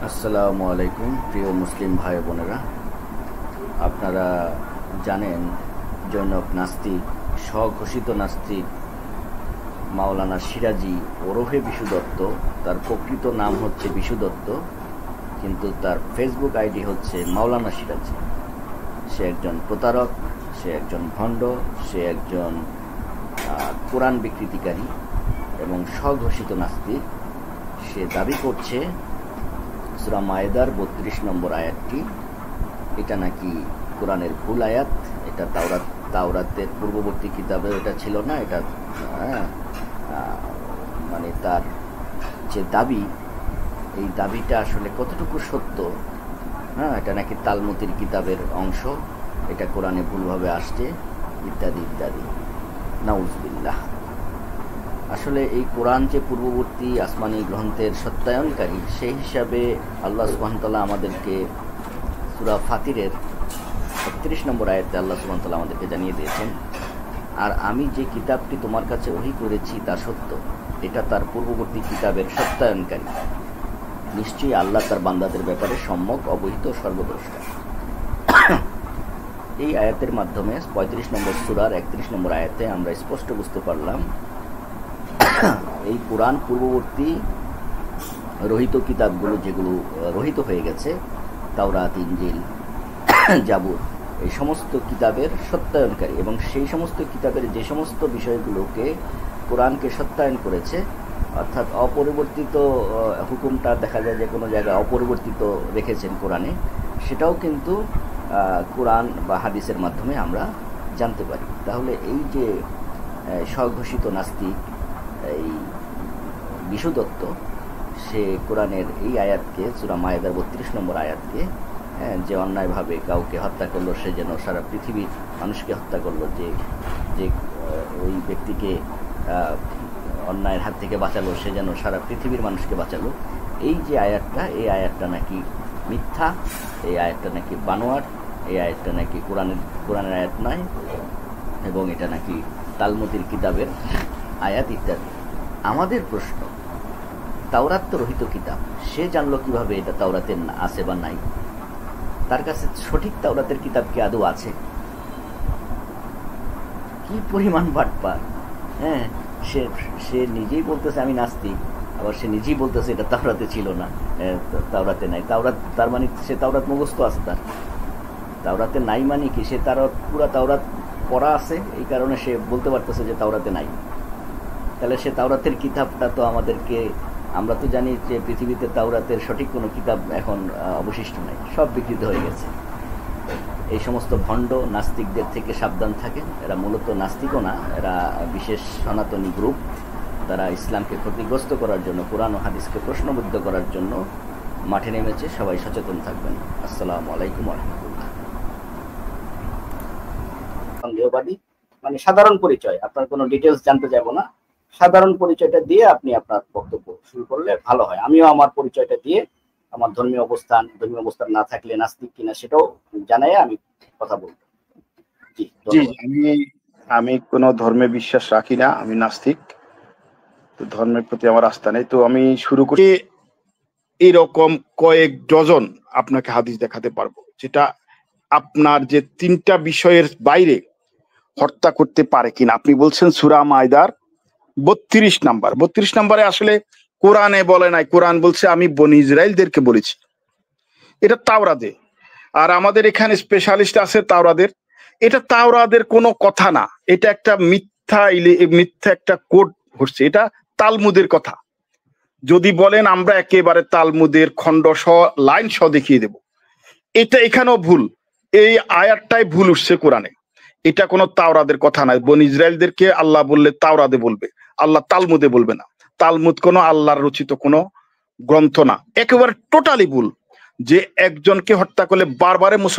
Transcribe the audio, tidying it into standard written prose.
আসসালামু আলাইকুম প্রিয় মুসলিম ভাই বোনেরা, আপনারা জানেন জৈনক নাস্তিক, স্বঘোষিত নাস্তিক মাওলানা সিরাজি ওরফে বিশু দত্ত, তার প্রকৃত নাম হচ্ছে বিশু দত্ত, কিন্তু তার ফেসবুক আইডি হচ্ছে মাওলানা সিরাজি। সে একজন প্রতারক, সে একজন ভণ্ড, সে একজন কোরআন বিকৃতিকারী এবং স্বঘোষিত নাস্তিক। সে দাবি করছে সূরা মায়েদার ৩২ নম্বর আয়াতটি এটা নাকি কোরআনের ভুল আয়াত, এটা তাওরাতের পূর্ববর্তী কিতাবে এটা ছিল না। এটা মানে তার যে দাবি, এই দাবিটা আসলে কতটুকু সত্য, এটা নাকি তালমুদের কিতাবের অংশ, এটা কোরআনে ভুলভাবে আসছে, ইত্যাদি ইত্যাদি। নাউজুবিল্লাহ। আসলে এই কোরআন যে পূর্ববর্তী আসমানি গ্রন্থের সত্যায়নকারী, সেই হিসাবে আল্লাহ সুবহানাহু ওয়া তাআলা আমাদেরকে সূরা ফাতিরের ৩১ নম্বর আয়াতে আল্লাহ সুবহানাহু ওয়া তাআলা আমাদেরকে জানিয়ে দিয়েছেন, আর আমি যে কিতাবটি তোমার কাছে ওহী করেছি তা সত্য, এটা তার পূর্ববর্তী কিতাবের সত্যায়নকারী। নিশ্চয়ই আল্লাহ তার বান্দাদের ব্যাপারে সম্যক অবহিত, সর্বদ্রষ্টা। এই আয়াতের মাধ্যমে ৩৫ নম্বর সূরার ৩১ নম্বর আয়াতে আমরা স্পষ্ট বুঝতে পারলাম এই কোরআন পূর্ববর্তী রহিত কিতাবগুলো, যেগুলো রহিত হয়ে গেছে, তাওরাত, ইনজিল, জাবুর, এই সমস্ত কিতাবের সত্যায়নকারী, এবং সেই সমস্ত কিতাবের যে সমস্ত বিষয়গুলোকে কোরআনকে সত্যায়ন করেছে, অর্থাৎ অপরিবর্তিত হুকুমটা দেখা যায় যে কোনো জায়গায় অপরিবর্তিত রেখেছেন কোরআনে, সেটাও কিন্তু কোরআন বা হাদিসের মাধ্যমে আমরা জানতে পারি। তাহলে এই যে স্বঘোষিত নাস্তিক এই বিশু দত্ত, সে কোরআনের এই আয়াতকে, সূরা মায়েদার ৩২ নম্বর আয়াতকে, যে অন্যায়ভাবে কাউকে হত্যা করলো, সে যেন সারা পৃথিবীর মানুষকে হত্যা করলো, যে ওই ব্যক্তিকে অন্যায়ের হাত থেকে বাঁচালো, সে যেন সারা পৃথিবীর মানুষকে বাঁচালো, এই যে আয়াতটা, এই আয়াতটা নাকি মিথ্যা, এই আয়াতটা নাকি বানোয়ার, এই আয়াতটা নাকি কোরআনের আয়াত নয়, এবং এটা নাকি তালমুদের কিতাবের আয়াত ইত্যাদি। আমাদের প্রশ্ন, তাওরাত তো রহিত কিতাব, সে জানলো কিভাবে এটা তাওরাতে আছে বা নাই? তার কাছে সঠিক তাওরাতের কিতাব কি আদৌ আছে? কি পরিমাণ বাটপার! সে নিজেই বলতেছে আমি নাস্তিক, আবার সে নিজেই বলতেছে এটা তাওরাতে ছিল না, তাওরাতে নাই। তাওরাত তার মানে সে তাওরাত মুখস্থ আছে তার? তাওরাতে নাই মানে কি? সে তার পুরা তাওরাত পড়া আছে, এই কারণে সে বলতে পারতেছে যে তাওরাতে নাই। তাহলে সে তাওরাতের কিতাবটা তো আমাদেরকে, আমরা তো জানি যে পৃথিবীতে তাওরাতের সঠিক কোনো কিতাব এখন অবশিষ্ট নাই, সব বিকৃত হয়ে গেছে। এই সমস্ত ভণ্ড নাস্তিকদের থেকে সাবধান থাকে। এরা মূলত নাস্তিকও না, এরা বিশেষ সনাতনী গ্রুপ। তারা ইসলামকে ক্ষতিগ্রস্ত করার জন্য, কোরআন ও হাদিসকে প্রশ্নবিদ্ধ করার জন্য মাঠে নেমেছে। সবাই সচেতন থাকবেন। আসসালামু আলাইকুম ওয়া রাহমাতুল্লাহ। সন্দেহবাদী মানে সাধারণ পরিচয়, আপনার কোনো ডিটেলস জানতে যাব না, সাধারণ পরিচয়টা দিয়ে আপনি আপনার বক্তব্য শুরু করলে ভালো হয়। আমিও আমার পরিচয়টা দিয়ে আমার ধর্মীয় অবস্থান না থাকলে নাস্তিক কিনা সেটাও জানাই আমি কথা বলবো। জি, আমি কোনো ধর্মে বিশ্বাস রাখি না, আমি নাস্তিক, তো ধর্মের প্রতি আমার আস্থা নেই। তো আমি শুরু করি, এরকম কয়েক ডজন আপনাকে হাদিস দেখাতে পারবো যেটা আপনার যে তিনটা বিষয়ের বাইরে হত্যা করতে পারে কিনা। আপনি বলছেন সূরা মায়েদার ৩২ নম্বরে আসলে কোরআনে বলে নাই, কোরআন বলছে আমি বনি ইসরাইলদেরকে বলেছি, এটা তাওরাতে। আর আমাদের এখানে স্পেশালিস্ট আছে তাওরাদের, এটা তাওরাদের কোনো কথা না, এটা একটা মিথ্যা একটা কোড হচ্ছে, এটা তালমুদের কথা। যদি বলেন আমরা একেবারে তালমুদের খণ্ড লাইন দেখিয়ে দেব, এটা এখানেও ভুল, এই আয়াতটাই ভুল উঠছে কোরআনে। এটা কোনো তাওরাদের কথা নয়। বনি ইসরাইলদেরকে আল্লাহ বললে তাওরাতে বলবে, আল্লাহ তালমুদে বলবে না। তালমুদ কোনো আল্লাহর রচিত কোনো গ্রন্থ না, একেবারে টোটালি ভুল। যে একজনকে হত্যা করলে বারবারে মুসলমান